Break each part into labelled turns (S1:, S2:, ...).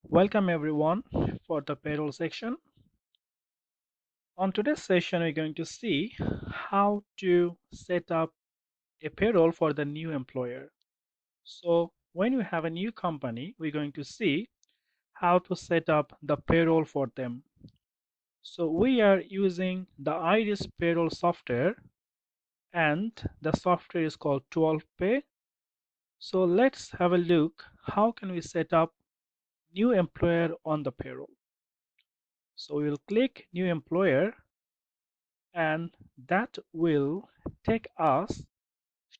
S1: Welcome everyone for the payroll section. On today's session, we're going to see how to set up a payroll for the new employer. So when you have a new company, we're going to see how to set up the payroll for them. So we are using the Iris payroll software and the software is called 12pay. So let's have a look how can we set up new employer on the payroll. So we'll click new employer and that will take us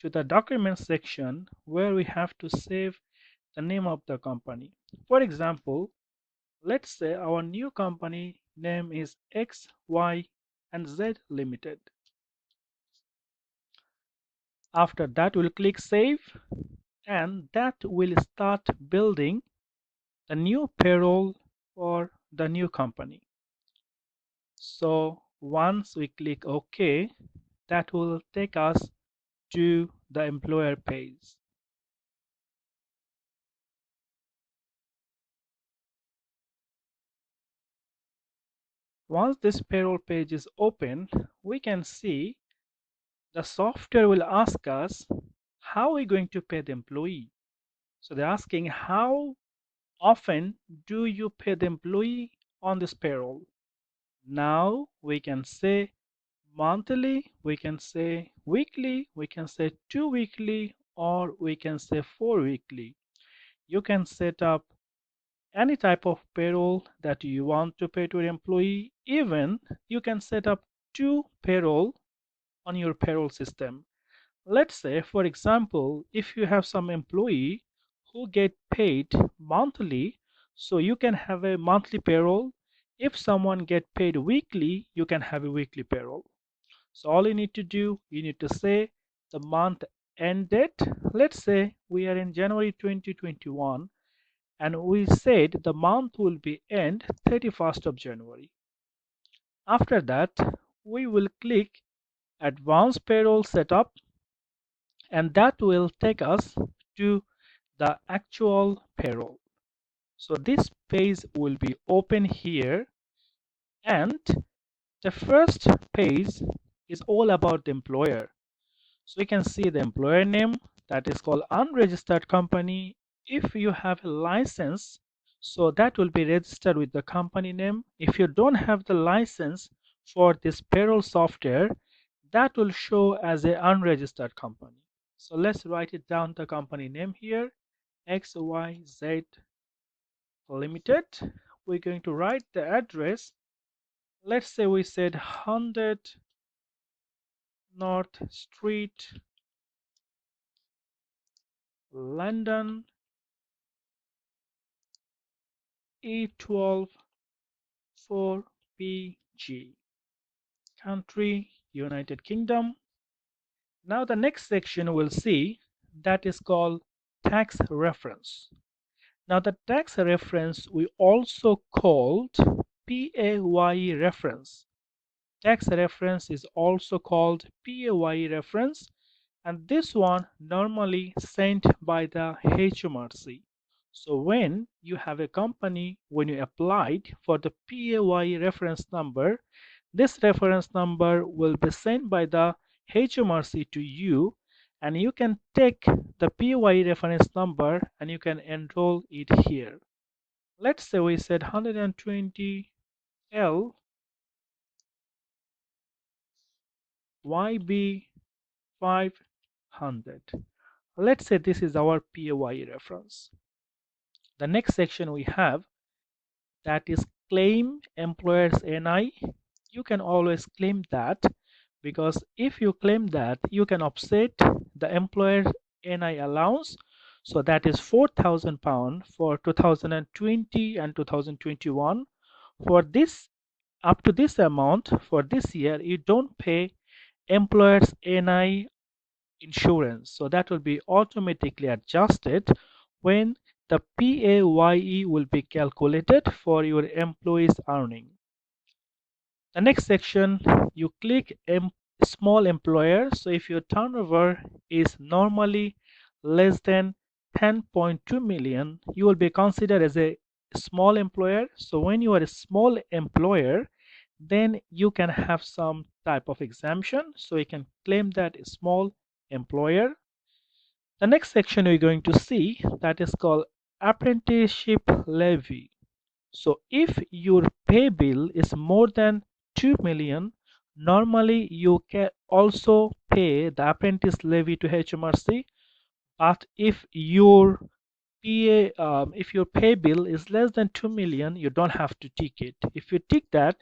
S1: to the document section where we have to save the name of the company. For example, let's say our new company name is X, Y, and Z Limited. After that, we'll click Save, and that will start building the new payroll for the new company. So once we click OK, that will take us to the employer page. Once this payroll page is open, we can see the software will ask us how we're going to pay the employee. So they're asking how often do you pay the employee on this payroll? Now we can say monthly, we can say weekly, we can say 2 weekly, or we can say 4 weekly. You can set up any type of payroll that you want to pay to your employee. Even you can set up two payroll on your payroll system. Let's say, for example, if you have some employee who get paid monthly, so you can have a monthly payroll. If someone get paid weekly, you can have a weekly payroll. So all you need to do, you need to say the month end date. Let's say we are in January 2021 and we said the month will be end 31st of January. After that, we will click Advanced Payroll Setup, and that will take us to the actual payroll. So this page will be open here, and the first page is all about the employer. So we can see the employer name, that is called unregistered company. If you have a license, so that will be registered with the company name. If you don't have the license for this payroll software, that will show as an unregistered company. So let's write it down, the company name here, XYZ Limited. We're going to write the address. Let's say we said 100 North Street, London, E12 4PG, country United Kingdom. Now the next section we'll see, that is called tax reference. Now the tax reference we also called PAYE reference. Tax reference is also called PAYE reference, and this one normally sent by the HMRC. So when you have a company, when you applied for the PAYE reference number, this reference number will be sent by the HMRC to you, and you can take the PAYE reference number and you can enroll it here. Let's say we said 120L YB 500. Let's say this is our PAYE reference. The next section we have, that is claim employer's NI. You can always claim that, because if you claim that, you can offset the employer NI allowance. So that is £4,000 for 2020 and 2021. For this, up to this amount for this year, you don't pay employer's NI insurance. So that will be automatically adjusted when the PAYE will be calculated for your employees' earning. The next section, you click small employer. So if your turnover is normally less than 10.2 million, you will be considered as a small employer. So when you are a small employer, then you can have some type of exemption. So you can claim that a small employer. The next section we're going to see that is called Apprenticeship Levy. So if your pay bill is more than 2 million, normally you can also pay the apprentice levy to HMRC. But if your pay bill is less than 2 million, you don't have to tick it. If you tick that,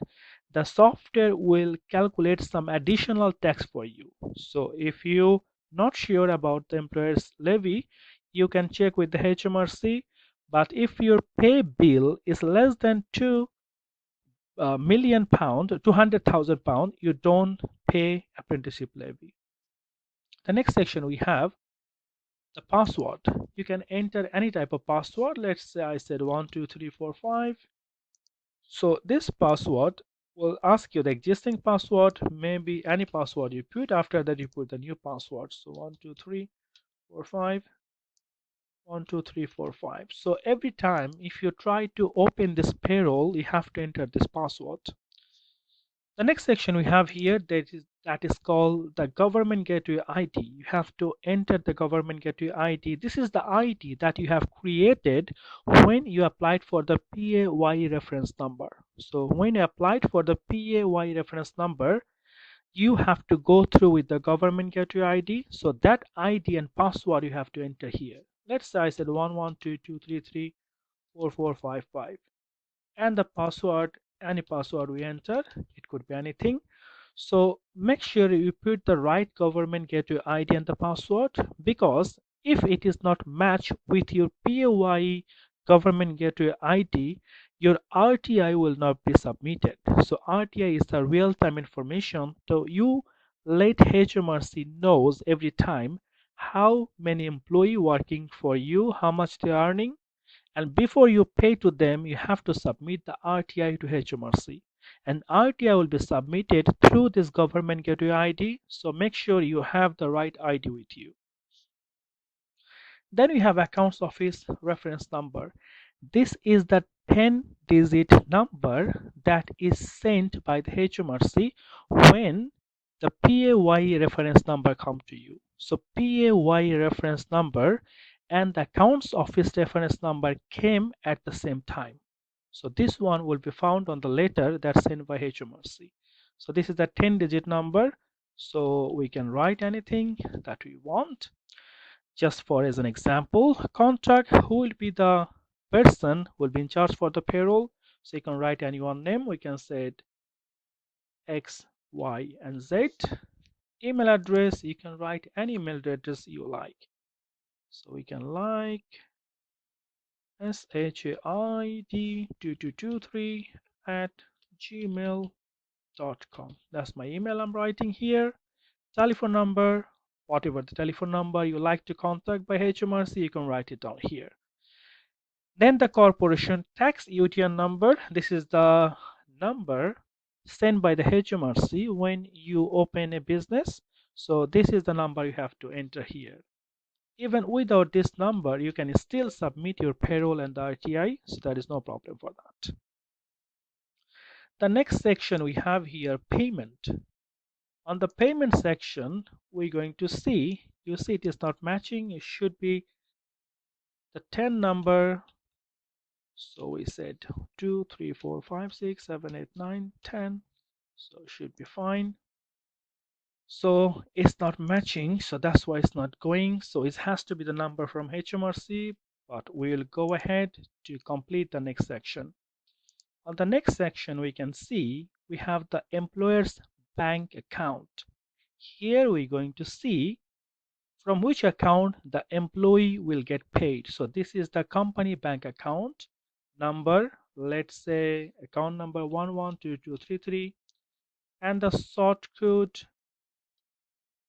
S1: the software will calculate some additional tax for you. So if you not sure about the employer's levy, you can check with the HMRC. But if your pay bill is less than 2 million pound, 200,000 pound, you don't pay apprenticeship levy. The next section we have the password. You can enter any type of password. Let's say I said 12345. So this password will ask you the existing password, maybe any password you put. After that you put the new password. So 12345, 12345. So every time if you try to open this payroll, you have to enter this password. The next section we have here that is called the government gateway ID. You have to enter the government gateway ID. This is the ID that you have created when you applied for the PAYE reference number. So when you applied for the PAYE reference number, you have to go through with the government gateway ID. So that ID and password you have to enter here. Let's say I said 112233445, and the password, any password we enter, it could be anything. So make sure you put the right government gateway ID and the password, because if it is not matched with your PAYE government gateway ID, your RTI will not be submitted. So RTI is the real-time information, so you let HMRC knows every time how many employee working for you, how much they are earning, and before you pay to them, you have to submit the RTI to HMRC. And RTI will be submitted through this government gateway ID. So make sure you have the right ID with you. Then we have accounts office reference number. This is the 10-digit number that is sent by the HMRC when the PAYE reference number comes to you. So PAYE reference number and the accounts office reference number came at the same time. So this one will be found on the letter that's sent by HMRC. So this is the 10-digit number. So we can write anything that we want. Just for as an example, contract, who will be the person who will be in charge for the payroll. So you can write any one name. We can say X, Y, and Z. Email address, you can write any email address you like. So we can like shaid2223@gmail.com. That's my email I'm writing here. Telephone number, whatever the telephone number you like to contact by HMRC, you can write it down here. Then the corporation tax UTR number. This is the number sent by the HMRC when you open a business. So this is the number you have to enter here. Even without this number, you can still submit your payroll and the RTI, so there is no problem for that. The next section we have here, payment. On the payment section, we're going to see, you see it is not matching. It should be the 10 number. So we said 2, 3, 4, 5, 6, 7, 8, 9, 10. So it should be fine. So it's not matching, so that's why it's not going. So it has to be the number from HMRC, but we'll go ahead to complete the next section. On the next section, we can see we have the employer's bank account. Here we're going to see from which account the employee will get paid. So this is the company bank account number. Let's say account number 112233, and the sort code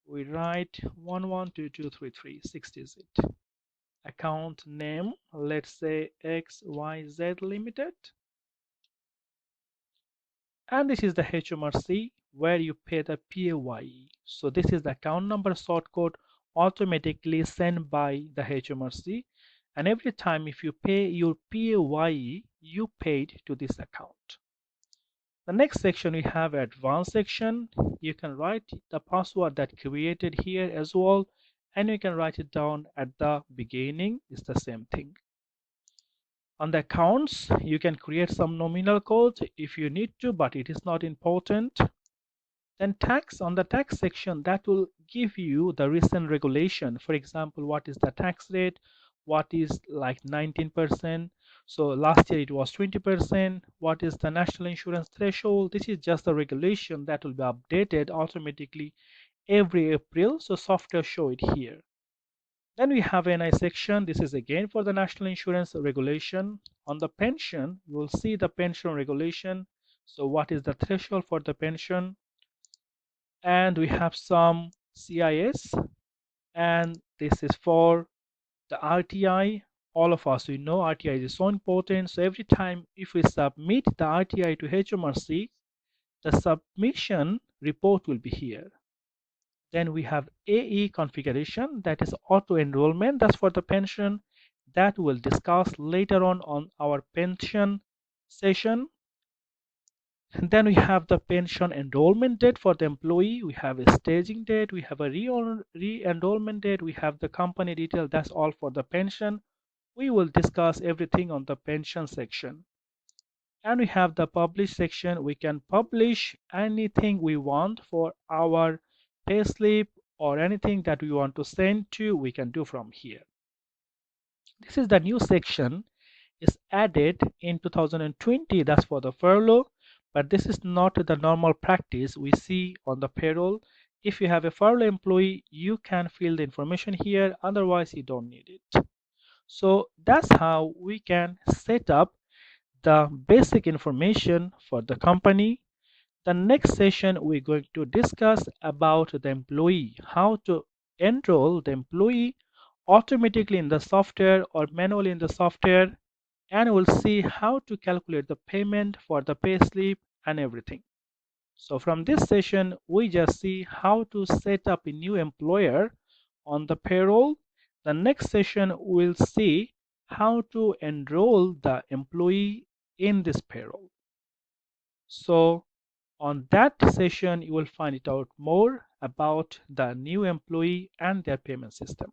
S1: we write 112233, 6 digit. Account name, let's say XYZ Limited. And this is the HMRC where you pay the PAYE. So this is the account number sort code automatically sent by the HMRC, And every time if you pay your PAYE, you paid to this account. The next section we have advanced section. You can write the password that created here as well, and you can write it down at the beginning. It's the same thing. On the accounts, you can create some nominal codes if you need to, but it is not important. Then tax, on the tax section, that will give you the recent regulation. For example, what is the tax rate, what is like 19%. So last year it was 20%. What is the national insurance threshold? This is just the regulation that will be updated automatically every April. So software show it here. Then we have NI section. This is again for the national insurance regulation. On the pension, you will see the pension regulation. So what is the threshold for the pension? And we have some CIS, and this is for the RTI. All of us, we know RTI is so important. So every time if we submit the RTI to HMRC, the submission report will be here. Then we have AE configuration, that is auto enrollment. That's for the pension that we'll discuss later on our pension session. And then we have the pension enrollment date for the employee. We have a staging date. We have a re-enrollment date. We have the company detail. That's all for the pension. We will discuss everything on the pension section. And we have the publish section. We can publish anything we want for our payslip or anything that we want to send to, we can do from here. This is the new section is added in 2020. That's for the furlough, but this is not the normal practice we see on the payroll. If you have a furlough employee, you can fill the information here, otherwise you don't need it. So that's how we can set up the basic information for the company. The next session we're going to discuss about the employee, how to enroll the employee automatically in the software or manually in the software, and we'll see how to calculate the payment for the payslip and everything. So from this session, we just see how to set up a new employer on the payroll. The next session, we'll see how to enroll the employee in this payroll. So on that session, you will find it out more about the new employee and their payment system.